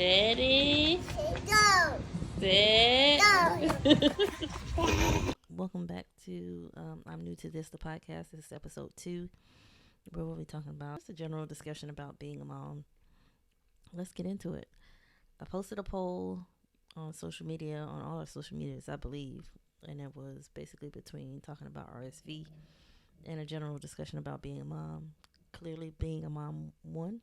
Ready? Go. Set. Go. Welcome back to I'm New to This, the podcast. This is episode 2, where we'll be talking about just a general discussion about being a mom. Let's get into it. I posted a poll on social media, on all our social medias, I believe, and it was basically between talking about RSV and a general discussion about being a mom. Clearly, being a mom won.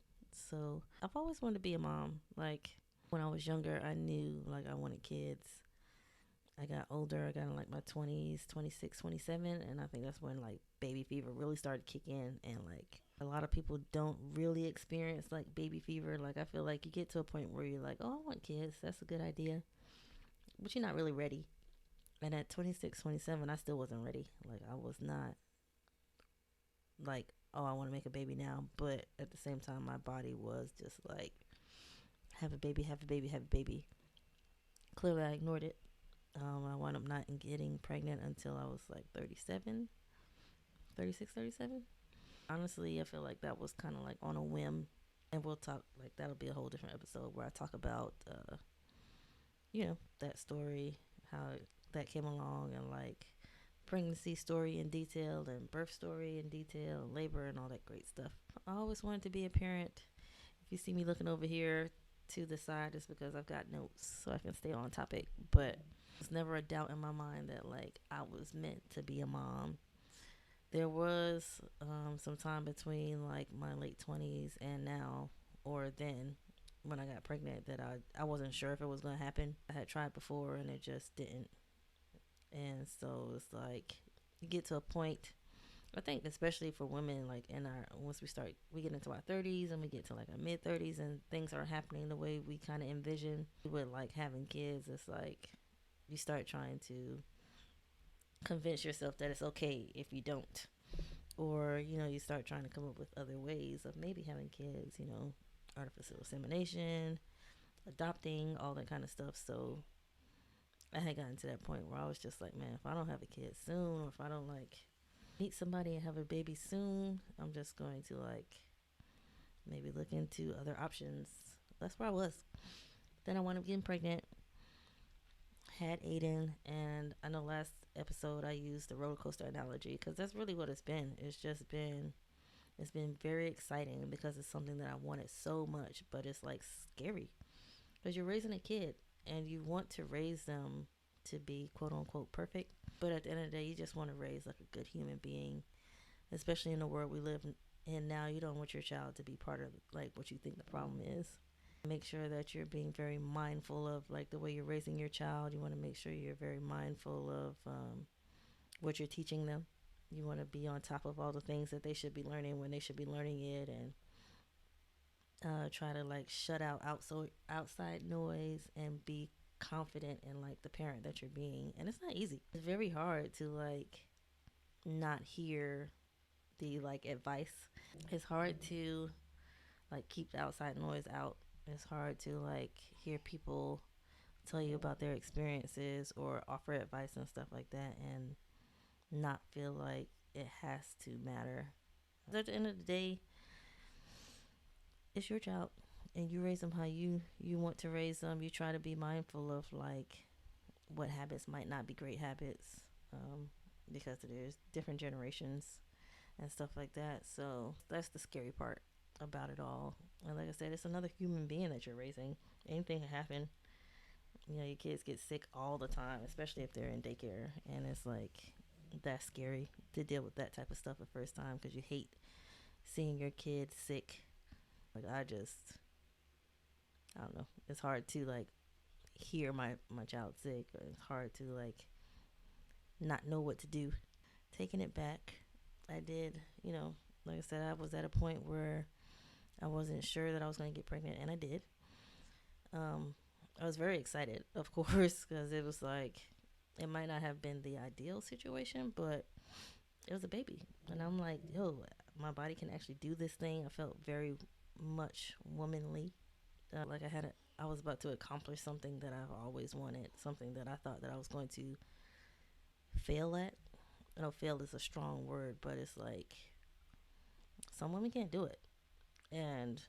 So I've always wanted to be a mom. Like when I was younger, I knew like I wanted kids. I got older. I got in like my 20s, 26, 27, and I think that's when like baby fever really started to kick in. And like a lot of people don't really experience like baby fever. Like I feel like you get to a point where you're like, oh, I want kids. That's a good idea, but you're not really ready. And at 26, 27, I still wasn't ready. Like I was not like, oh, I want to make a baby now. But at the same time, my body was just like, have a baby, have a baby, have a baby. Clearly, I ignored it. I wound up not getting pregnant until I was like 37, 36, 37. Honestly, I feel like that was kind of like on a whim. And we'll talk, like, that'll be a whole different episode where I talk about, that story, how that came along, and like pregnancy story in detail, and birth story in detail, and labor, and all that great stuff. I always wanted to be a parent. If you see me looking over here to the side, it's because I've got notes so I can stay on topic. But there's never a doubt in my mind that like I was meant to be a mom. There was some time between like my late 20s and now, or then when I got pregnant, that I wasn't sure if it was going to happen. I had tried before and it just didn't. And so it's like you get to a point, I think especially for women, like in our, once we get into our 30s and we get to like our mid 30s and things aren't happening the way we kind of envision with like having kids. It's like you start trying to convince yourself that it's okay if you don't, or you start trying to come up with other ways of maybe having kids, artificial insemination, adopting, all that kind of stuff. So I had gotten to that point where I was just like, man, if I don't have a kid soon, or if I don't like meet somebody and have a baby soon, I'm just going to like maybe look into other options. That's where I was. Then I wound up getting pregnant, had Aiden, and I know last episode I used the roller coaster analogy because that's really what it's been. It's been very exciting because it's something that I wanted so much, but it's like scary because you're raising a kid and you want to raise them to be quote unquote perfect, but at the end of the day, you just want to raise like a good human being, especially in the world we live in now. You don't want your child to be part of like what you think the problem is. Make sure that you're being very mindful of like the way you're raising your child. You want to make sure you're very mindful of what you're teaching them. You want to be on top of all the things that they should be learning when they should be learning it, and try to like shut out outside noise and be confident in like the parent that you're being. And it's not easy. It's very hard to like not hear the like advice. It's hard to like keep the outside noise out. It's hard to like hear people tell you about their experiences or offer advice and stuff like that, and not feel like it has to matter. At the end of the day, it's your child, and you raise them how you want to raise them. You try to be mindful of like what habits might not be great habits, because there's different generations and stuff like that. So that's the scary part about it all. And like I said, it's another human being that you're raising. Anything can happen. Your kids get sick all the time, especially if they're in daycare, and it's like that's scary to deal with that type of stuff the first time because you hate seeing your kids sick. Like I don't know. It's hard to like hear my child sick. It's hard to like not know what to do. Taking it back, I did. Like I said, I was at a point where I wasn't sure that I was going to get pregnant, and I did. I was very excited, of course, because it was like it might not have been the ideal situation, but it was a baby, and I'm like, yo, my body can actually do this thing. I felt very much womanly, like I was about to accomplish something that I've always wanted, something that I thought that I was going to fail at. I know fail is a strong word, but it's like some women can't do it, and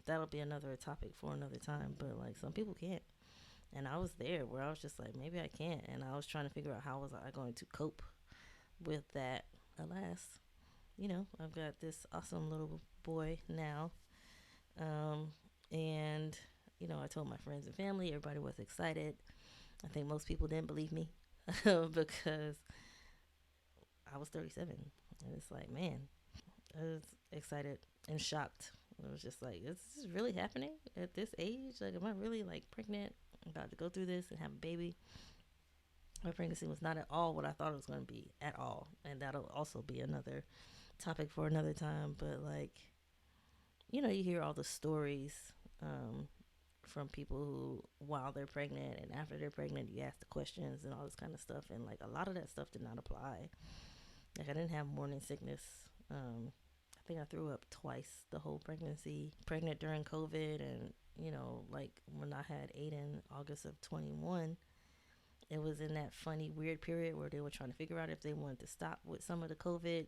That'll be another topic for another time. But like some people can't, and I was there where I was just like, maybe I can't, and I was trying to figure out how was I going to cope with that. Alas, I've got this awesome little boy now, um, and I told my friends and family. Everybody was excited. I think most people didn't believe me because I was 37, and it's like, man, I was excited and shocked. It was just like, is this really happening at this age? Like, am I really like pregnant? I'm about to go through this and have a baby. My pregnancy was not at all what I thought it was going to be at all, and that'll also be another topic for another time. But like, you hear all the stories um, from people who, while they're pregnant and after they're pregnant, you ask the questions and all this kind of stuff, and like a lot of that stuff did not apply. Like I didn't have morning sickness. I think I threw up twice the whole pregnancy. Pregnant during COVID, and like when I had Aiden, August of 21, it was in that funny, weird period where they were trying to figure out if they wanted to stop with some of the COVID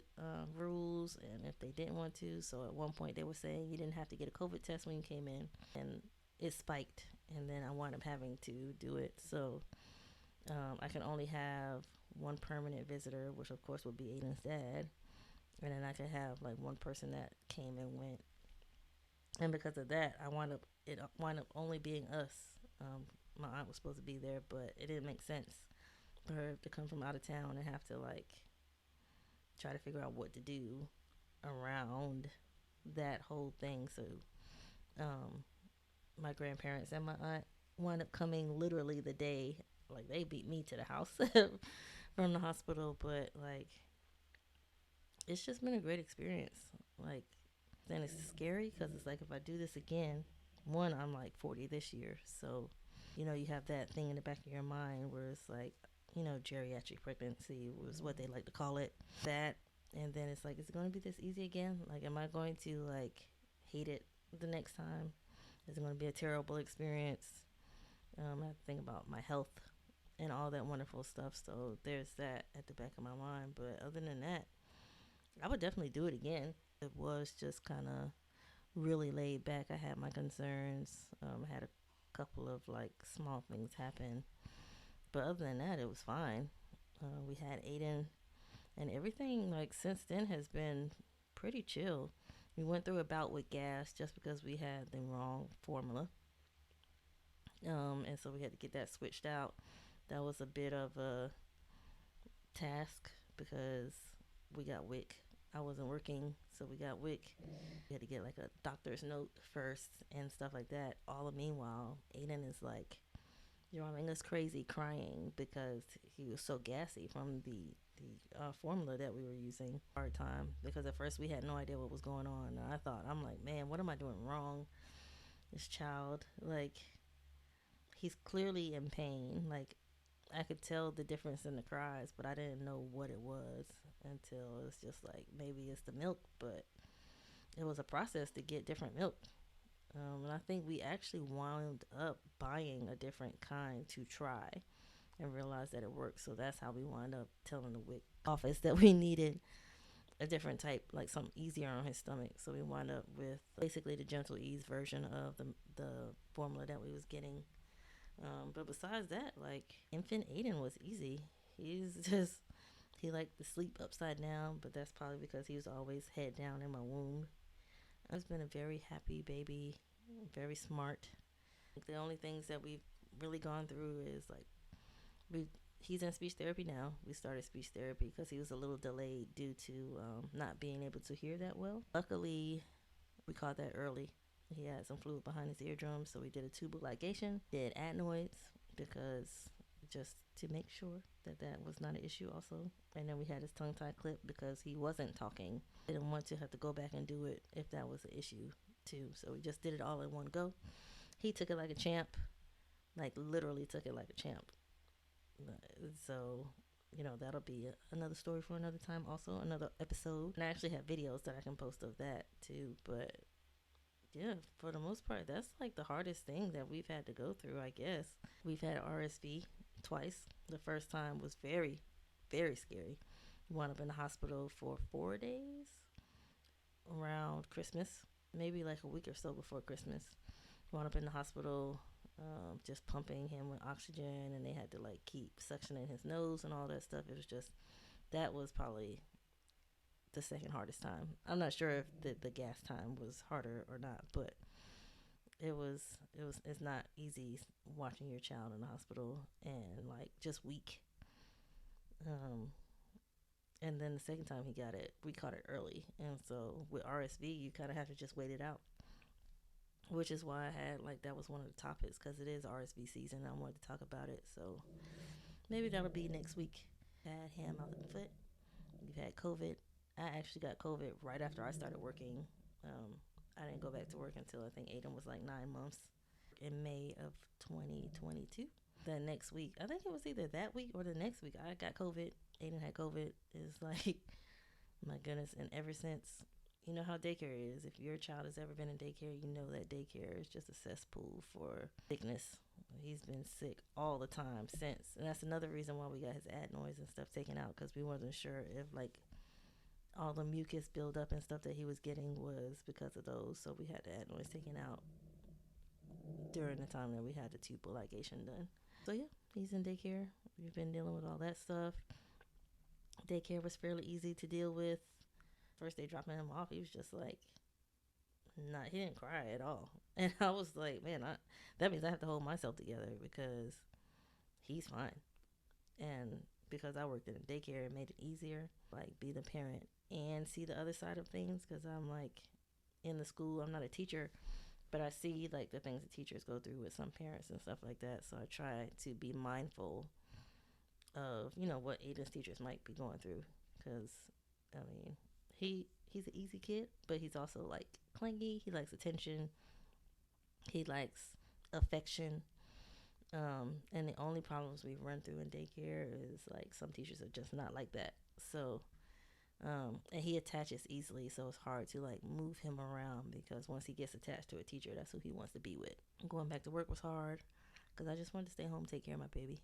rules and if they didn't want to. So at one point they were saying you didn't have to get a COVID test when you came in, and it spiked, and then I wound up having to do it. So I can only have one permanent visitor, which of course would be Aiden's dad, and then I could have like one person that came and went. And because of that, it wound up only being us. My aunt was supposed to be there, but it didn't make sense for her to come from out of town and have to like try to figure out what to do around that whole thing. So um, my grandparents and my aunt wound up coming literally the day, like they beat me to the house from the hospital. But like it's just been a great experience. Like then it's scary because it's like if I do this again, one, I'm like 40 this year, so you have that thing in the back of your mind where it's like, geriatric pregnancy was what they like to call it. That, and then it's like, is it going to be this easy again? Like, am I going to like hate it the next time? Is it going to be a terrible experience? I have to think about my health and all that wonderful stuff. So there's that at the back of my mind. But other than that, I would definitely do it again. It was just kind of really laid back. I had my concerns. I had a couple of like small things happen, but other than that, it was fine. We had Aiden, and everything like since then has been pretty chill. We went through a bout with gas just because we had the wrong formula, and so we had to get that switched out. That was a bit of a task because we got WIC. I wasn't working, so we got WIC. We had to get like a doctor's note first and stuff like that. All the meanwhile, Aiden is like driving us crazy, crying because he was so gassy from the formula that we were using. Hard time because at first we had no idea what was going on. And I'm like, man, what am I doing wrong? This child, like, he's clearly in pain. Like, I could tell the difference in the cries, but I didn't know what it was until it's just like maybe it's the milk, but it was a process to get different milk. And I think we actually wound up buying a different kind to try and realized that it worked. So that's how we wound up telling the WIC office that we needed a different type, like something easier on his stomach. So we wound up with basically the gentle ease version of the formula that we was getting. But besides that, like infant Aiden was easy. He liked to sleep upside down, but that's probably because he was always head down in my womb. It's been a very happy baby, very smart. The only things that we've really gone through is like he's in speech therapy now. We started speech therapy because he was a little delayed due to not being able to hear that well. Luckily, we caught that early. He had some fluid behind his eardrums, so we did a tubal ligation, did adenoids because just to make sure that that was not an issue also. And then we had his tongue tie clip because he wasn't talking. Didn't want to have to go back and do it if that was an issue too. So we just did it all in one go. He took it like a champ, like literally took it like a champ. So, that'll be another story for another time, also another episode. And I actually have videos that I can post of that too. But yeah, for the most part, that's like the hardest thing that we've had to go through, I guess. We've had RSV twice. The first time was very, very scary. We wound up in the hospital for 4 days around Christmas. maybe like a week or so before Christmas. Wound up in the hospital, just pumping him with oxygen, and they had to like keep suctioning his nose and all that stuff. It was just, that was probably the second hardest time. I'm not sure if the gas time was harder or not, but it's not easy watching your child in the hospital and like just weak. Um, and then the second time he got it, we caught it early, and so with RSV, you kind of have to just wait it out. Which is why I had like that was one of the topics because it is RSV season. I wanted to talk about it, so maybe that'll be next week. Had ham out the foot. You've had COVID. I actually got COVID right after I started working. I didn't go back to work until I think Aiden was like 9 months in May of 2022. The next week, I think it was either that week or the next week, I got COVID. Aiden had COVID. It's like, my goodness. And ever since, you know how daycare is. If your child has ever been in daycare, you know that daycare is just a cesspool for sickness. He's been sick all the time since. And that's another reason why we got his adenoids and stuff taken out because we wasn't sure if like all the mucus buildup and stuff that he was getting was because of those. So we had the adenoids taken out during the time that we had the tubal ligation done. So yeah, he's in daycare. We've been dealing with all that stuff. Daycare was fairly easy to deal with. First day dropping him off, he was just like, not, he didn't cry at all. And I was like, man, that means I have to hold myself together because he's fine. And because I worked in a daycare, it made it easier, like be the parent and see the other side of things because I'm like in the school. I'm not a teacher, but I see like the things that teachers go through with some parents and stuff like that. So I try to be mindful of what Aiden's teachers might be going through because I mean he's an easy kid, but he's also like clingy. He likes attention. He likes affection. And the only problems we've run through in daycare is like some teachers are just not like that. So, and he attaches easily, so it's hard to like move him around because once he gets attached to a teacher, that's who he wants to be with. Going back to work was hard because I just wanted to stay home, take care of my baby.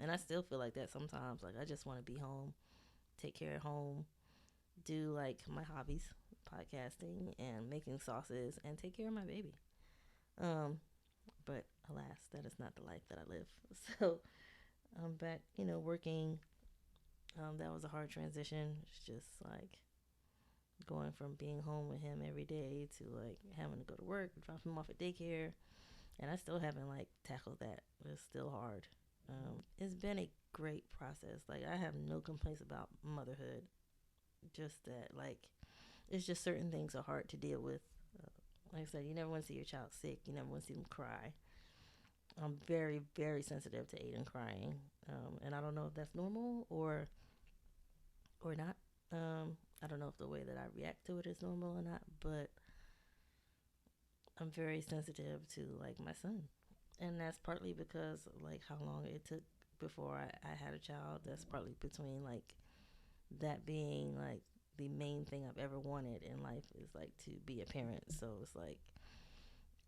And I still feel like that sometimes. Like I just want to be home, take care of home, do like my hobbies, podcasting and making sauces, and take care of my baby. Um, but alas, that is not the life that I live. So I'm back, working. That was a hard transition. It's just like going from being home with him every day to like having to go to work, drop him off at daycare, and I still haven't like tackled that. It's still hard. It's been a great process. Like I have no complaints about motherhood. Just that like it's just certain things are hard to deal with. Like I said, you never want to see your child sick. You never want to see them cry. I'm very, very sensitive to Aiden crying, and I don't know if that's normal or not. I don't know if the way that I react to it is normal or not, but I'm very sensitive to like my son, and that's partly because like how long it took before I had a child. That's partly between like that being like the main thing I've ever wanted in life is like to be a parent. So it's like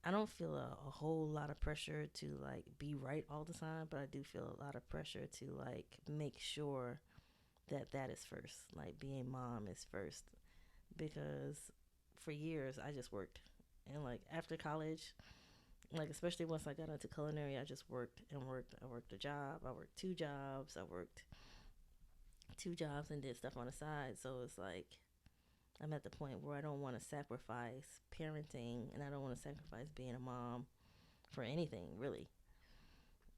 I don't feel a whole lot of pressure to like be right all the time, but I do feel a lot of pressure to like make sure that that is first. Like being mom is first because for years I just worked. And like after college, like especially once I got into culinary, I just worked and worked. I worked a job. I worked two jobs. I worked two jobs and did stuff on the side. So it's like I'm at the point where I don't want to sacrifice parenting and I don't want to sacrifice being a mom for anything, really.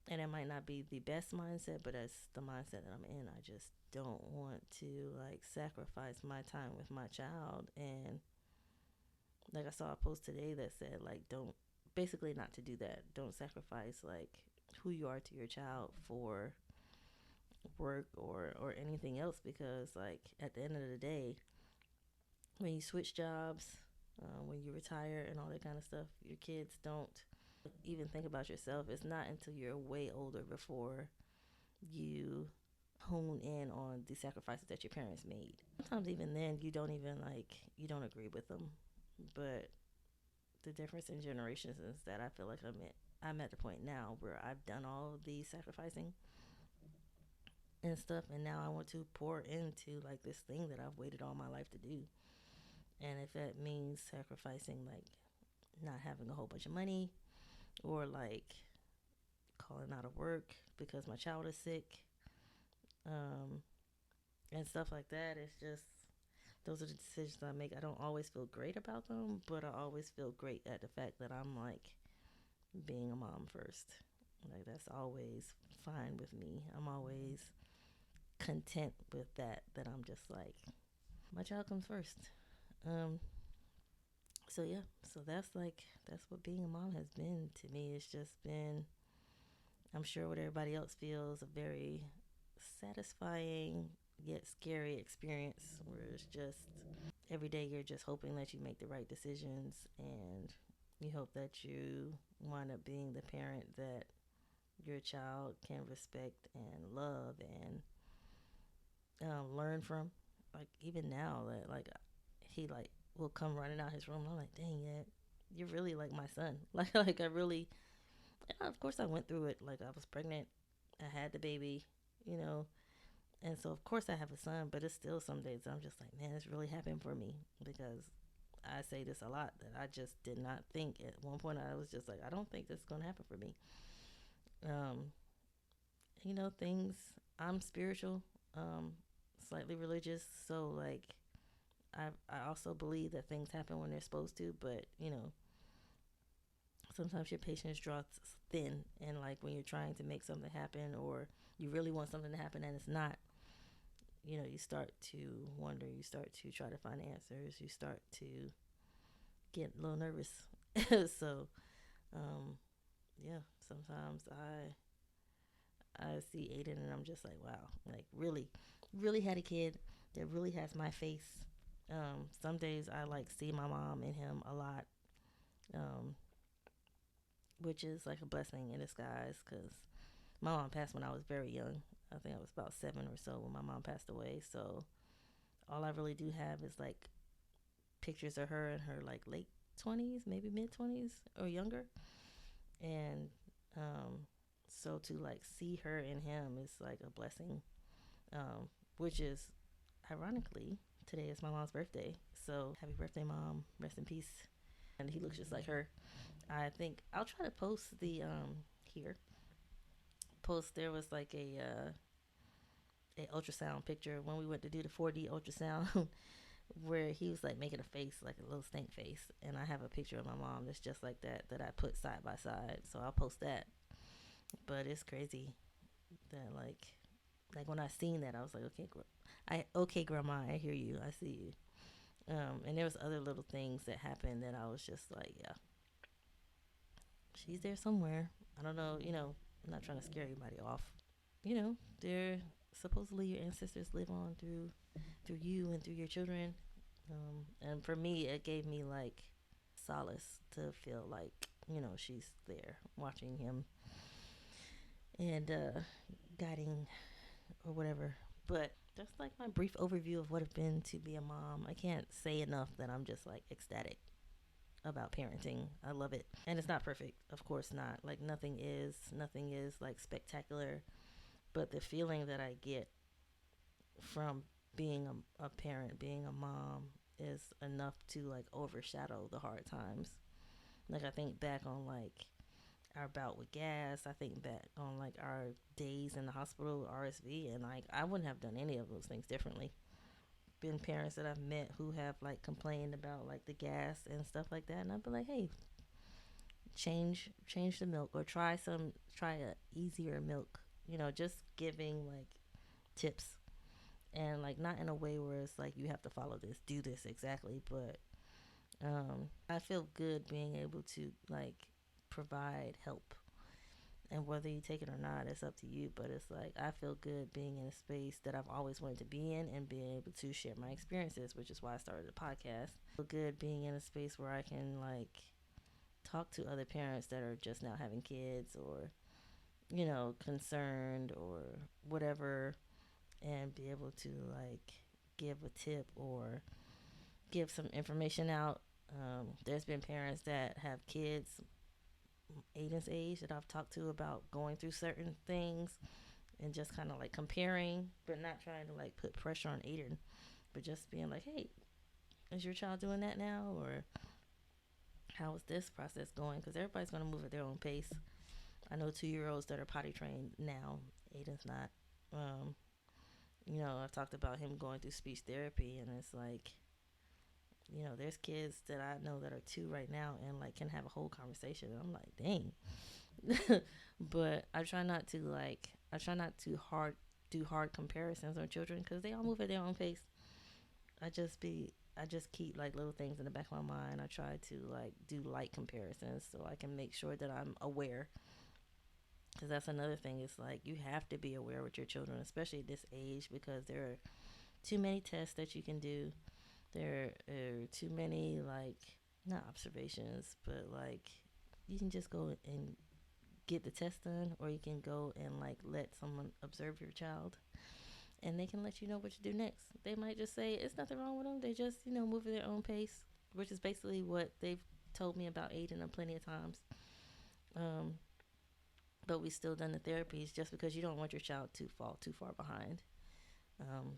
And it might not be the best mindset, but that's the mindset that I'm in. I just don't want to like sacrifice my time with my child. And like I saw a post today that said like don't basically not to do that. Don't sacrifice like who you are to your child for work or anything else because like at the end of the day when you switch jobs, when you retire and all that kind of stuff, your kids don't even think about yourself. It's not until you're way older before you hone in on the sacrifices that your parents made. Sometimes even then you don't agree with them. But the difference in generations is that I feel like I'm at the point now where I've done all of the sacrificing and stuff and now I want to pour into like this thing that I've waited all my life to do. And if that means sacrificing, like, not having a whole bunch of money, or like calling out of work because my child is sick, um, and stuff like that, it's just, those are the decisions I make. I don't always feel great about them, but I always feel great at the fact that I'm like being a mom first. Like, that's always fine with me. I'm always content with that. That I'm just like, my child comes first. Um, so yeah, so that's what being a mom has been to me. It's just been, I'm sure what everybody else feels, a very satisfying yet scary experience where it's just every day you're just hoping that you make the right decisions, and you hope that you wind up being the parent that your child can respect and love and learn from. Like, even now, that like he like will come running out his room. And I'm like, dang it, you're really like my son. Like I really. And of course, I went through it. Like, I was pregnant, I had the baby, you know, and so of course I have a son. But it's still some days I'm just like, man, this really happened for me, because I say this a lot, that I just did not think. At one point, I was just like, I don't think this is gonna happen for me. Um, things. I'm spiritual, um, slightly religious, so like I also believe that things happen when they're supposed to, but sometimes your patience draws thin, and like when you're trying to make something happen, or you really want something to happen and it's not, you start to wonder, you start to try to find answers, you start to get a little nervous. So, um, yeah, sometimes I see Aiden and I'm just like, wow, like really, really had a kid that really has my face. Some days I like see my mom in him a lot, um, which is like a blessing in disguise, because my mom passed when I was very young. I think I was about 7 or so when my mom passed away. So all I really do have is like pictures of her in her like late 20s, maybe mid 20s or younger. And so to like see her in him is like a blessing, which is ironically, today is my mom's birthday. So happy birthday, mom. Rest in peace. And he looks just like her. I think I'll try to post the here. Post, there was like a ultrasound picture when we went to do the 4D ultrasound where he was like making a face, like a little stink face, and I have a picture of my mom that's just like that I put side by side. So I'll post that. But it's crazy that like when I seen that, I was like, okay, grandma, I hear you, I see you. And there was other little things that happened that I was just like, yeah, she's there somewhere. I don't know, I'm not trying to scare anybody off. They're supposedly your ancestors live on through you and through your children. And for me, it gave me like solace to feel like, she's there watching him and guiding or whatever. But that's like my brief overview of what it's been to be a mom. I can't say enough that I'm just like ecstatic about parenting. I love it. And it's not perfect, of course not. Like, nothing is like spectacular, but the feeling that I get from being a parent, being a mom, is enough to like overshadow the hard times. Like, I think back on like our bout with gas. I think back on like our days in the hospital, RSV, and like I wouldn't have done any of those things differently. Been parents that I've met who have like complained about like the gas and stuff like that, and I'd be like, hey, change the milk, or try a easier milk. Just giving like tips, and like not in a way where it's like you have to follow this, do this exactly, but I feel good being able to like provide help, and whether you take it or not, it's up to you. But it's like I feel good being in a space that I've always wanted to be in, and being able to share my experiences, which is why I started the podcast. I feel good being in a space where I can like talk to other parents that are just now having kids, or concerned or whatever, and be able to like give a tip or give some information out. There's been parents that have kids Aiden's age that I've talked to about going through certain things, and just kind of like comparing, but not trying to like put pressure on Aiden, but just being like, hey, Is your child doing that now, or how is this process going? Because everybody's going to move at their own pace. I know 2-year-olds that are potty trained now. Aiden's not. Um, I've talked about him going through speech therapy, and it's like, there's kids that I know that are 2 right now and like can have a whole conversation. And I'm like, dang. But I try not to do hard comparisons on children because they all move at their own pace. I just keep like little things in the back of my mind. I try to like do light comparisons so I can make sure that I'm aware. Because that's another thing. It's like you have to be aware with your children, especially at this age, because there are too many tests that you can do. There are too many, like, not observations, but like you can just go and get the test done, or you can go and like let someone observe your child, and they can let you know what to do next. They might just say it's nothing wrong with them. They just, move at their own pace, which is basically what they've told me about Aiden plenty of times. Um, but we still done the therapies just because you don't want your child to fall too far behind,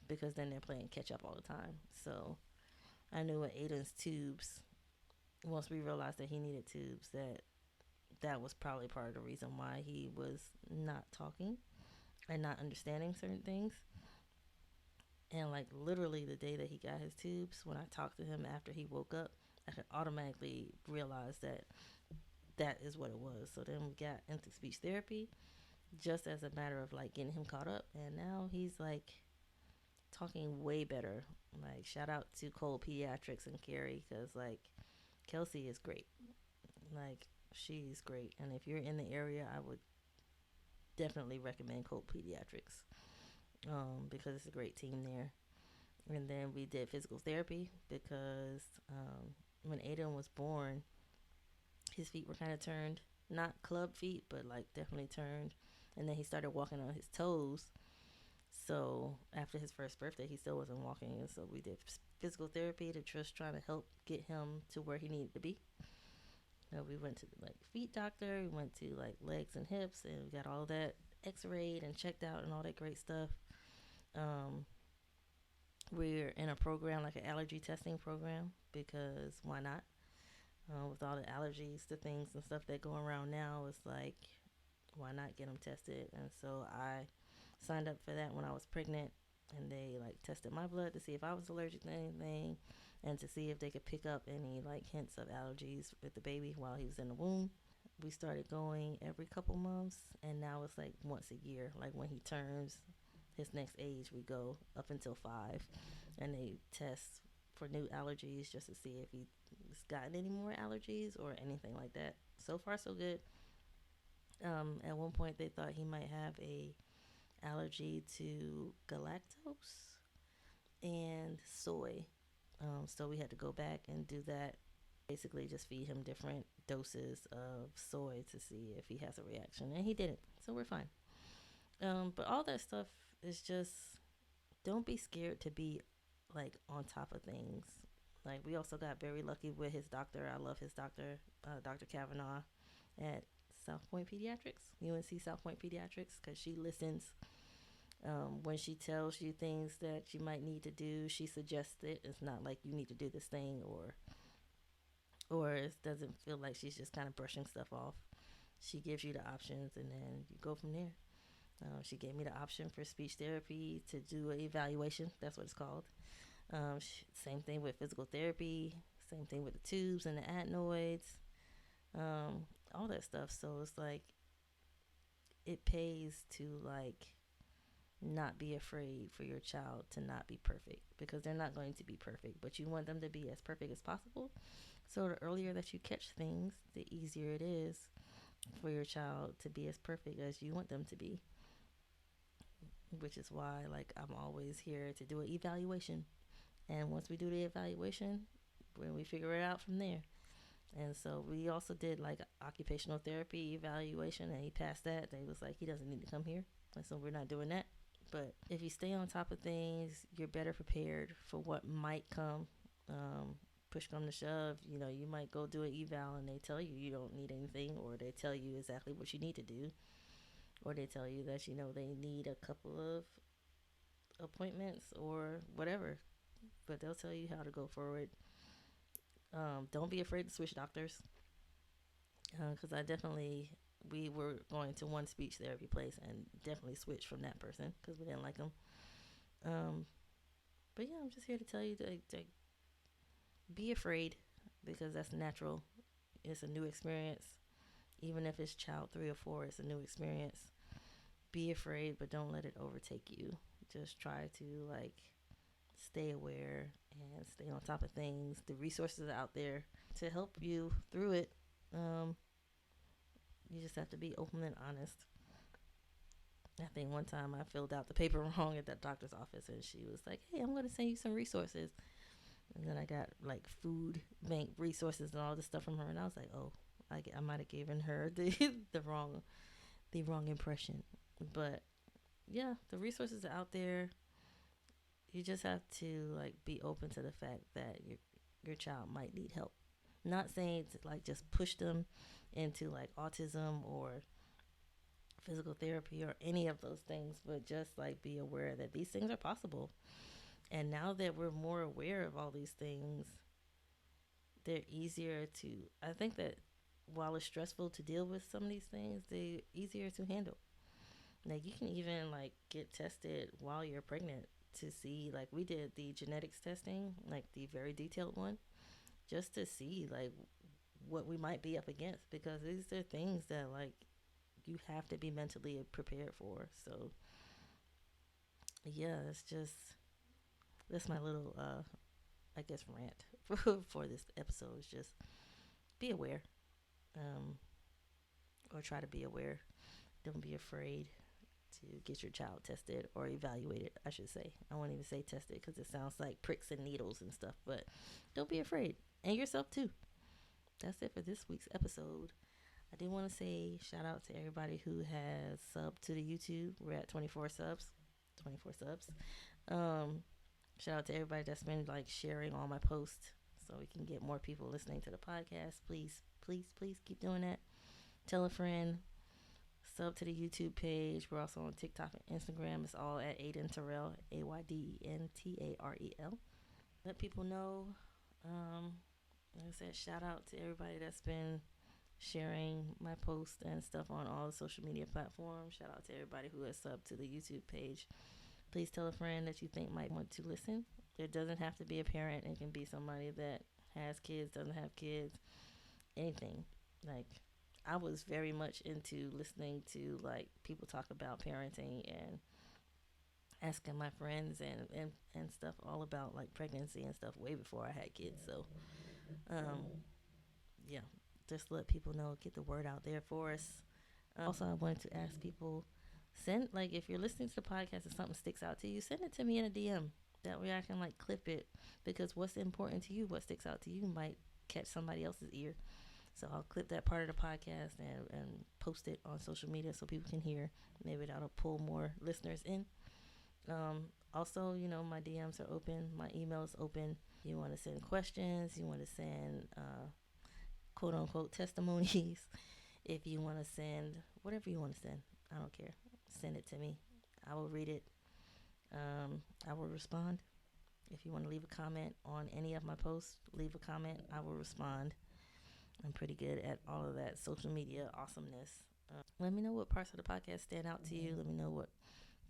because then they're playing catch up all the time. So I knew with Aiden's tubes, once we realized that he needed tubes, that was probably part of the reason why he was not talking and not understanding certain things. And like literally the day that he got his tubes, when I talked to him after he woke up, I could automatically realize that that is what it was. So then we got into speech therapy just as a matter of like getting him caught up. And now he's like talking way better. Like shout out to Cole Pediatrics and Carrie, because like Kelsey is great. Like she's great. And if you're in the area, I would definitely recommend Cole Pediatrics, because it's a great team there. And then we did physical therapy because when Aiden was born, his feet were kind of turned, not club feet, but like definitely turned. And then he started walking on his toes. So after his first birthday, he still wasn't walking, and so we did physical therapy to just try to help get him to where he needed to be. We went to like feet doctor, we went to like legs and hips, and we got all that X-rayed and checked out and all that great stuff. Um, we're in a program like an allergy testing program because why not? With all the allergies to things and stuff that go around now, it's like why not get them tested? And so I signed up for that when I was pregnant, and they like tested my blood to see if I was allergic to anything, and to see if they could pick up any like hints of allergies with the baby while he was in the womb. We started going every couple months, and now it's like once a year. Like when he turns his next age, we go up until 5, and they test for new allergies just to see if he's gotten any more allergies or anything like that. So far, so good. At one point, they thought he might have a allergy to galactose and soy. So we had to go back and do that. Basically, just feed him different doses of soy to see if he has a reaction, and he didn't. So we're fine. But all that stuff is just don't be scared to be like on top of things. Like we also got very lucky with his doctor. I love his doctor, Dr. Kavanaugh at South Point Pediatrics, UNC South Point Pediatrics, because she listens. When she tells you things that you might need to do, she suggests it. It's not like you need to do this thing, or it doesn't feel like she's just kind of brushing stuff off. She gives you the options, and then you go from there. She gave me the option for speech therapy to do an evaluation. That's what it's called. Same thing with physical therapy. Same thing with the tubes and the adenoids. All that stuff. So it's like it pays to like not be afraid for your child to not be perfect, because they're not going to be perfect, but you want them to be as perfect as possible. So the earlier that you catch things, the easier it is for your child to be as perfect as you want them to be, which is why like I'm always here to do an evaluation. And once we do the evaluation, when we figure it out from there. And so we also did like occupational therapy evaluation, and he passed that. They was like, he doesn't need to come here, and so we're not doing that. But if you stay on top of things, you're better prepared for what might come. Push come to shove, you might go do an eval and they tell you you don't need anything, or they tell you exactly what you need to do, or they tell you that they need a couple of appointments or whatever but they'll tell you how to go forward. Don't be afraid to switch doctors, because I definitely, we were going to one speech therapy place and definitely switched from that person because we didn't like them. Um, but yeah, I'm just here to tell you to be afraid, because that's natural. It's a new experience. Even if it's child 3 or 4, it's a new experience. Be afraid, but don't let it overtake you. Just try to like stay aware and stay on top of things. The resources are out there to help you through it. Um, you just have to be open and honest. I think one time I filled out the paper wrong at that doctor's office, and she was like, "Hey, I'm going to send you some resources." And then I got like food bank resources and all this stuff from her, and I was like, "Oh, I might have given her the wrong impression." But yeah, the resources are out there. You just have to like be open to the fact that your child might need help. Not saying to like just push them into like autism or physical therapy or any of those things, but just like be aware that these things are possible. And now that we're more aware of all these things, they're easier to, I think that while it's stressful to deal with some of these things, they're easier to handle. Like you can even like get tested while you're pregnant to see, like we did the genetics testing, like the very detailed one, just to see like what we might be up against, because these are things that like you have to be mentally prepared for. So yeah, it's just, that's my little I guess rant for this episode. Is just be aware, um, or try to be aware. Don't be afraid to get your child tested or evaluated, I should say. I won't even say tested because it sounds like pricks and needles and stuff, but don't be afraid. And yourself too. That's it for this week's episode. I do want to say shout out to everybody who has subbed to the YouTube. We're at 24 subs. 24 subs. Um, Shout out to everybody that's been like sharing all my posts so we can get more people listening to the podcast. Please, please, please keep doing that. Tell a friend. Sub to the YouTube page. We're also on TikTok and Instagram. It's all at Aiden Terrell, AYDENTAREL. Let people know. Like I said, shout out to everybody that's been sharing my posts and stuff on all the social media platforms. Shout out to everybody who has subbed to the YouTube page. Please tell a friend that you think might want to listen. It doesn't have to be a parent. It can be somebody that has kids, doesn't have kids, anything. Like, I was very much into listening to like people talk about parenting and asking my friends and stuff all about like pregnancy and stuff way before I had kids. So yeah, just let people know, get the word out there for us. Also, I wanted to ask people, send, like, if you're listening to the podcast and something sticks out to you, send it to me in a DM. That way I can like clip it, because what's important to you, what sticks out to you, might catch somebody else's ear. So I'll clip that part of the podcast and post it on social media so people can hear. Maybe that'll pull more listeners in. Also, you know, my DMs are open. My email is open. You want to send questions. You want to send quote unquote testimonies. If you want to send whatever you want to send, I don't care. Send it to me. I will read it. I will respond. If you want to leave a comment on any of my posts, leave a comment. I will respond. I'm pretty good at all of that social media awesomeness. Let me know what parts of the podcast stand out to you. Let me know what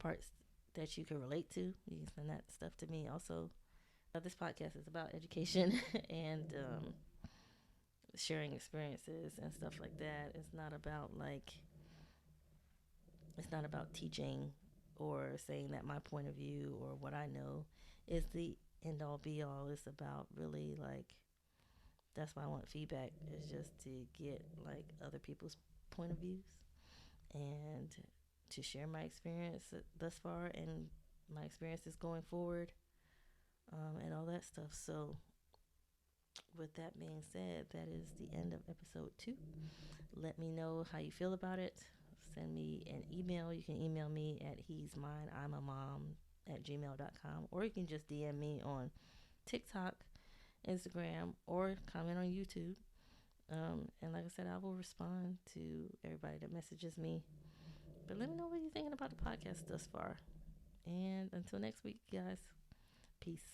parts that you can relate to. You can send that stuff to me. Also, this podcast is about education and sharing experiences and stuff like that. It's not about teaching or saying that my point of view or what I know is the end all be all. It's about really like, that's why I want feedback, is just to get like other people's point of views and to share my experience thus far and my experiences going forward, and all that stuff. So with that being said, that is the end of episode 2. Let me know how you feel about it. Send me an email. You can email me at he's mine, I'm a mom at gmail.com, or you can just DM me on TikTok, Instagram, or comment on YouTube. And like I said, I will respond to everybody that messages me. But let me know what you're thinking about the podcast thus far. And until next week, guys, peace.